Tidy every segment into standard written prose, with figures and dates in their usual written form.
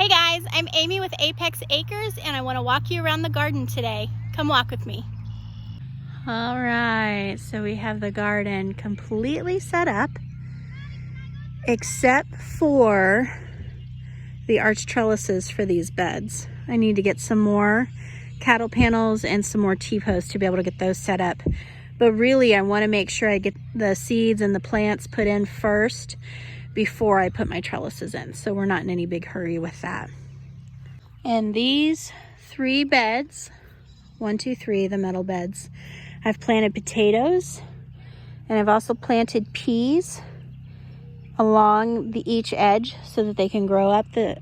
Hey guys, I'm Amy with Apex Acres and I want to walk you around the garden today. Come walk with me. All right, so we have the garden completely set up except for the arch trellises for these beds. I need to get some more cattle panels and some more T-posts to be able to get those set up. But really I want to make sure I get the seeds and the plants put in first before I put my trellises in, so we're not in any big hurry with that. And these 3 beds, 1, 2, 3, the metal beds, I've planted potatoes, and I've also planted peas along each edge so that they can grow up the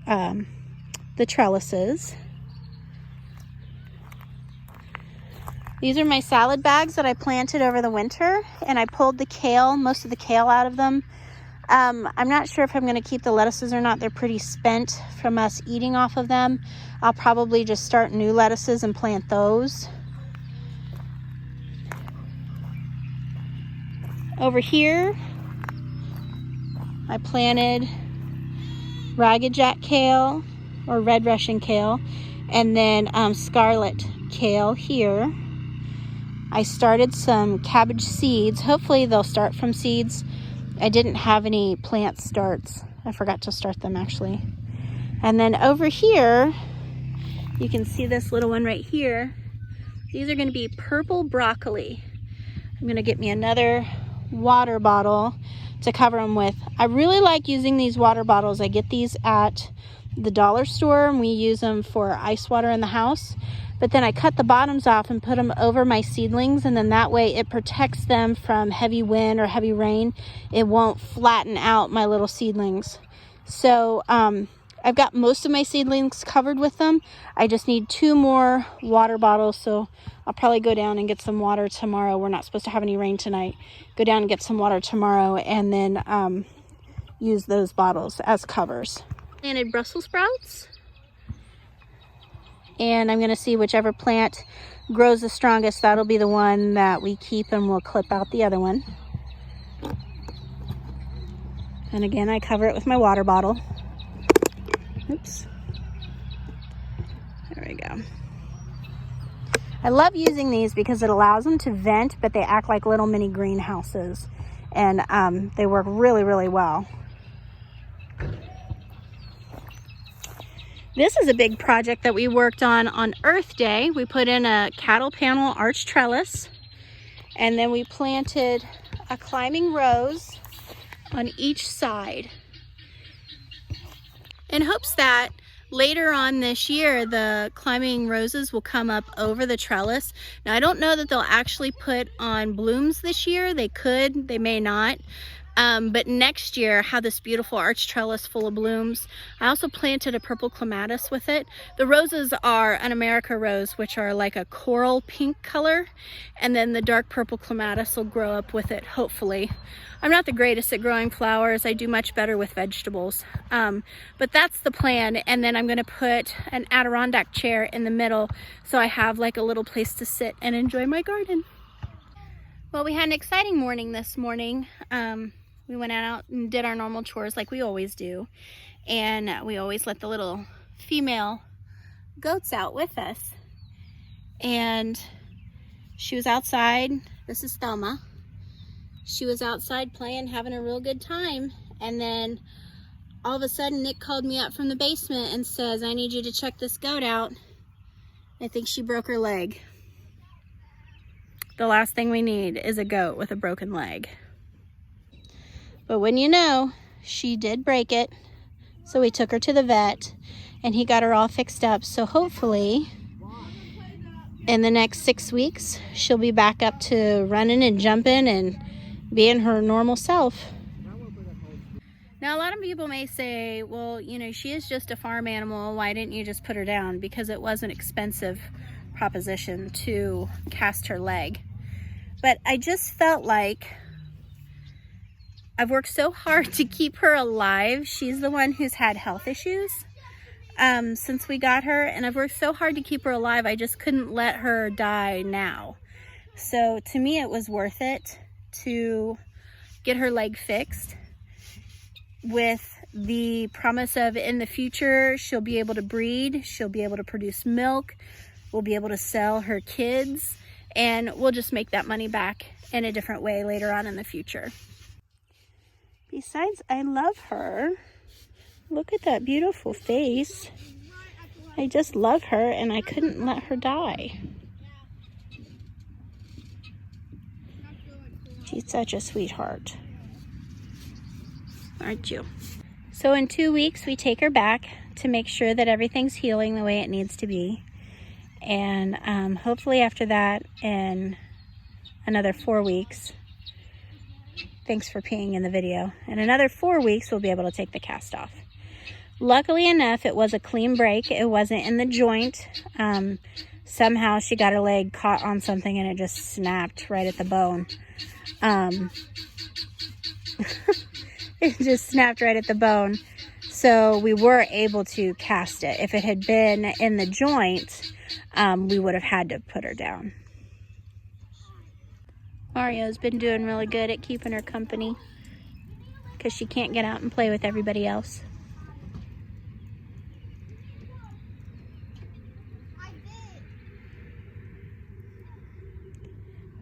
trellises. These are my salad bags that I planted over the winter, and I pulled the kale, most of the kale out of them. I'm not sure if I'm going to keep the lettuces or not. They're pretty spent from us eating off of them. I'll probably just start new lettuces and plant those. Over here, I planted ragged jack kale or red Russian kale, and then scarlet kale here. I started some cabbage seeds. Hopefully they'll start from seeds. I didn't have any plant starts. I forgot to start them actually. And then over here, you can see this little one right here. These are going to be purple broccoli. I'm going to get me another water bottle to cover them with. I really like using these water bottles. I get these at the dollar store and we use them for ice water in the house. But then I cut the bottoms off and put them over my seedlings, and then that way it protects them from heavy wind or heavy rain. It won't flatten out my little seedlings. So I've got most of my seedlings covered with them. I just need 2 more water bottles, so I'll probably go down and get some water tomorrow. We're not supposed to have any rain tonight. Go down and get some water tomorrow and then use those bottles as covers. Planted Brussels sprouts. And I'm going to see whichever plant grows the strongest. That'll be the one that we keep, and we'll clip out the other one. And again, I cover it with my water bottle. Oops. There we go. I love using these because it allows them to vent, but they act like little mini greenhouses. And they work really, really well. This is a big project that we worked on Earth Day. We put in a cattle panel arch trellis, and then we planted a climbing rose on each side in hopes that later on this year the climbing roses will come up over the trellis. Now I don't know that they'll actually put on blooms this year. They could, they may not. But next year have this beautiful arch trellis full of blooms. I also planted a purple clematis with it. The roses are an America rose, which are like a coral pink color, and then the dark purple clematis will grow up with it, hopefully. I'm not the greatest at growing flowers. I do much better with vegetables. But that's the plan. And then I'm going to put an Adirondack chair in the middle so I have like a little place to sit and enjoy my garden. Well, we had an exciting morning this morning. We went out and did our normal chores like we always do. And we always let the little female goats out with us. And she was outside. This is Thelma. She was outside playing, having a real good time. And then all of a sudden Nick called me up from the basement and says, I need you to check this goat out. I think she broke her leg. The last thing we need is a goat with a broken leg. But when you know, she did break it. So we took her to the vet and he got her all fixed up. So hopefully in the next 6 weeks, she'll be back up to running and jumping and being her normal self. Now, a lot of people may say, well, you know, she is just a farm animal. Why didn't you just put her down? Because it was an expensive proposition to cast her leg. But I just felt like I've worked so hard to keep her alive. She's the one who's had health issues since we got her, and I've worked so hard to keep her alive. I just couldn't let her die now. So to me, it was worth it to get her leg fixed with the promise of in the future she'll be able to breed, she'll be able to produce milk, we'll be able to sell her kids, and we'll just make that money back in a different way later on in the future. Besides, I love her. Look at that beautiful face. I just love her and I couldn't let her die. She's such a sweetheart. Aren't you? So in 2 weeks, we take her back to make sure that everything's healing the way it needs to be. And hopefully after that, in another 4 weeks, thanks for peeing in the video, in another 4 weeks, we'll be able to take the cast off. Luckily enough, it was a clean break. It wasn't in the joint. Somehow she got her leg caught on something and it just snapped right at the bone. It just snapped right at the bone. So we were able to cast it. If it had been in the joint, we would have had to put her down. Mario's been doing really good at keeping her company because she can't get out and play with everybody else.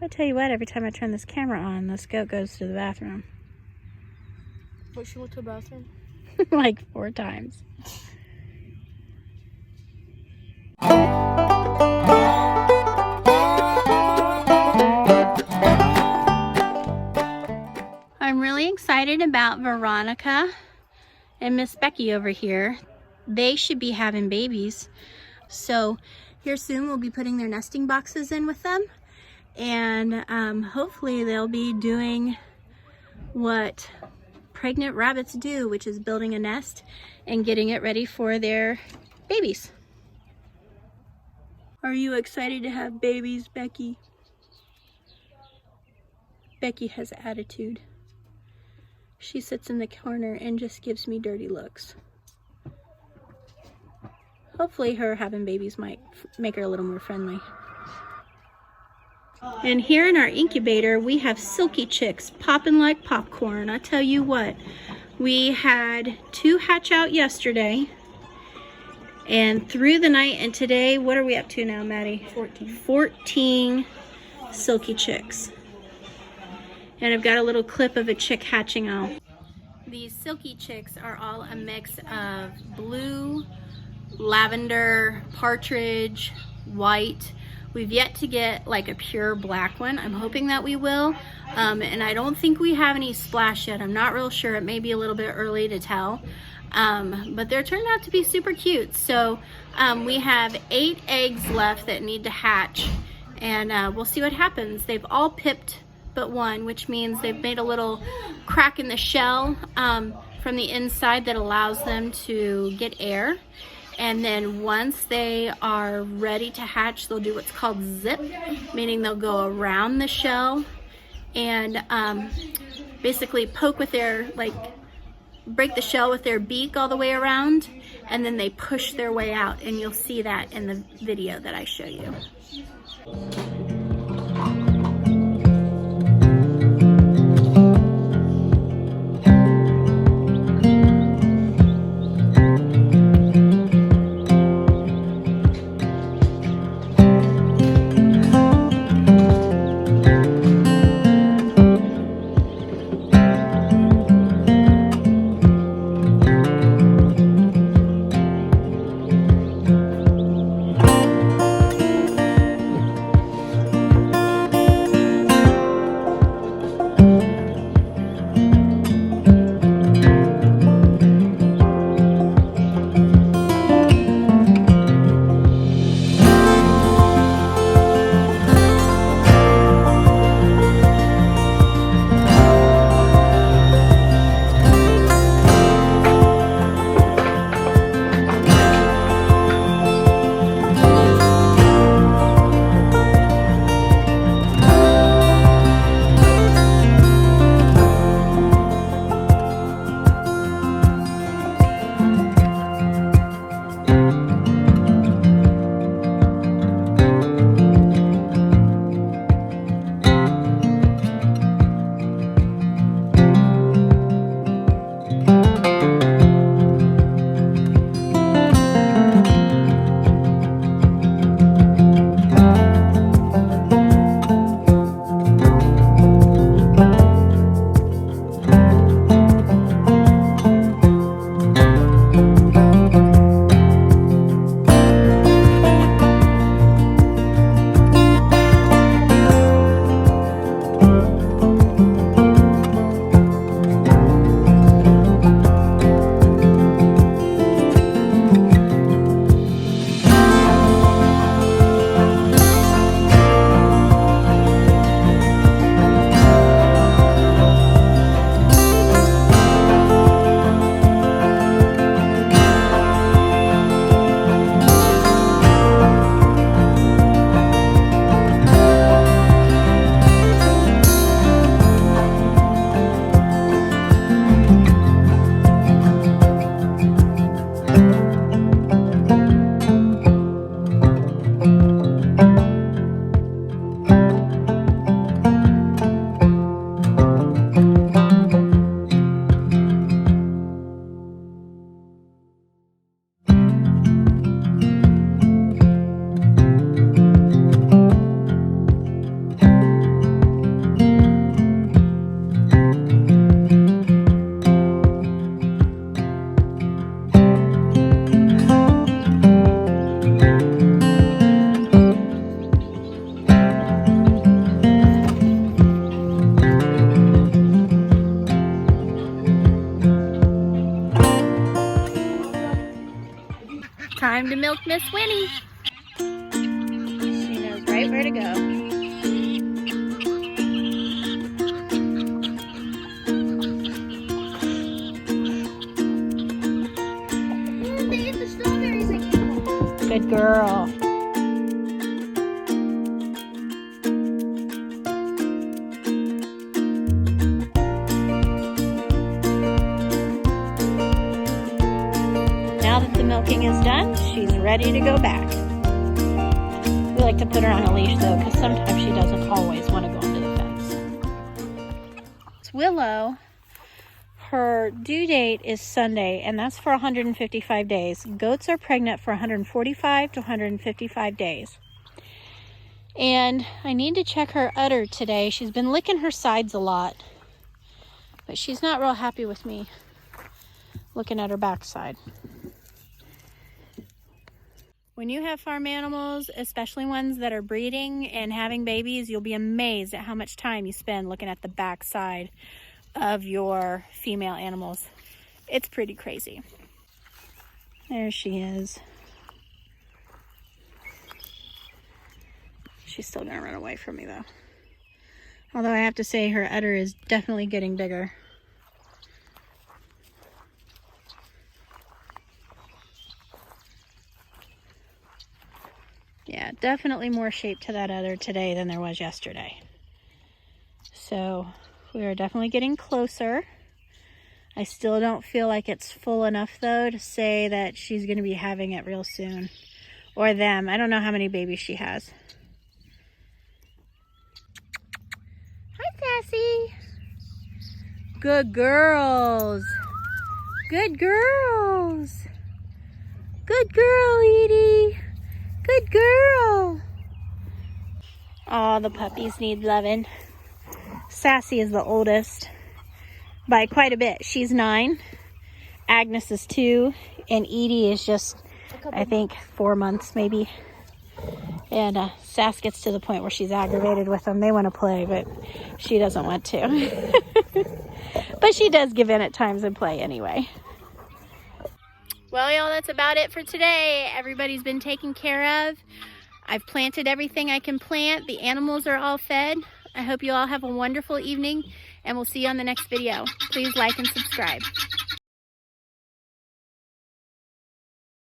I tell you what, every time I turn this camera on, this goat goes to the bathroom. But she went to the bathroom? Like 4 times. I'm really excited about Veronica and Miss Becky over here. They should be having babies. So here soon we'll be putting their nesting boxes in with them. And hopefully they'll be doing what pregnant rabbits do, which is building a nest and getting it ready for their babies. Are you excited to have babies, Becky? Becky has attitude. She sits in the corner and just gives me dirty looks. Hopefully her having babies might make her a little more friendly. And here in our incubator, we have silky chicks popping like popcorn. I tell you what, we had 2 hatch out yesterday and through the night, and today, what are we up to now, Maddie? 14 silky chicks. And I've got a little clip of a chick hatching out. These silky chicks are all a mix of blue, lavender, partridge, white. We've yet to get like a pure black one. I'm hoping that we will. And I don't think we have any splash yet. I'm not real sure. It may be a little bit early to tell. But they're turned out to be super cute. So we have 8 eggs left that need to hatch. And we'll see what happens. They've all pipped but one, which means they've made a little crack in the shell from the inside that allows them to get air. And then once they are ready to hatch, they'll do what's called zip, meaning they'll go around the shell and basically poke with their, break the shell with their beak all the way around, and then they push their way out, and you'll see that in the video that I show you. time to milk Miss Winnie. She knows right where to go. They ate the strawberries again. Good girl. Now that the milking is done, she's ready to go back. We like to put her on a leash though, because sometimes she doesn't always want to go into the fence. It's Willow. Her due date is Sunday, and that's for 155 days. Goats are pregnant for 145 to 155 days. And I need to check her udder today. She's been licking her sides a lot, but she's not real happy with me looking at her backside. When you have farm animals, especially ones that are breeding and having babies, you'll be amazed at how much time you spend looking at the backside of your female animals. It's pretty crazy. There she is. She's still gonna run away from me though. Although I have to say her udder is definitely getting bigger. Yeah, definitely more shape to that udder today than there was yesterday. So we are definitely getting closer. I still don't feel like it's full enough though to say that she's going to be having it real soon. Or them. I don't know how many babies she has. Hi, Sassy. Good girls. Good girls. Good girl, Edie. Good girl. Oh, the puppies need loving. Sassy is the oldest by quite a bit. She's 9. Agnes is 2. And Edie is just, I think, 4 months maybe. And Sass gets to the point where she's aggravated with them. They want to play, but she doesn't want to. But she does give in at times and play anyway. Well, y'all, that's about it for today. Everybody's been taken care of. I've planted everything I can plant. The animals are all fed. I hope you all have a wonderful evening, and we'll see you on the next video. Please like and subscribe.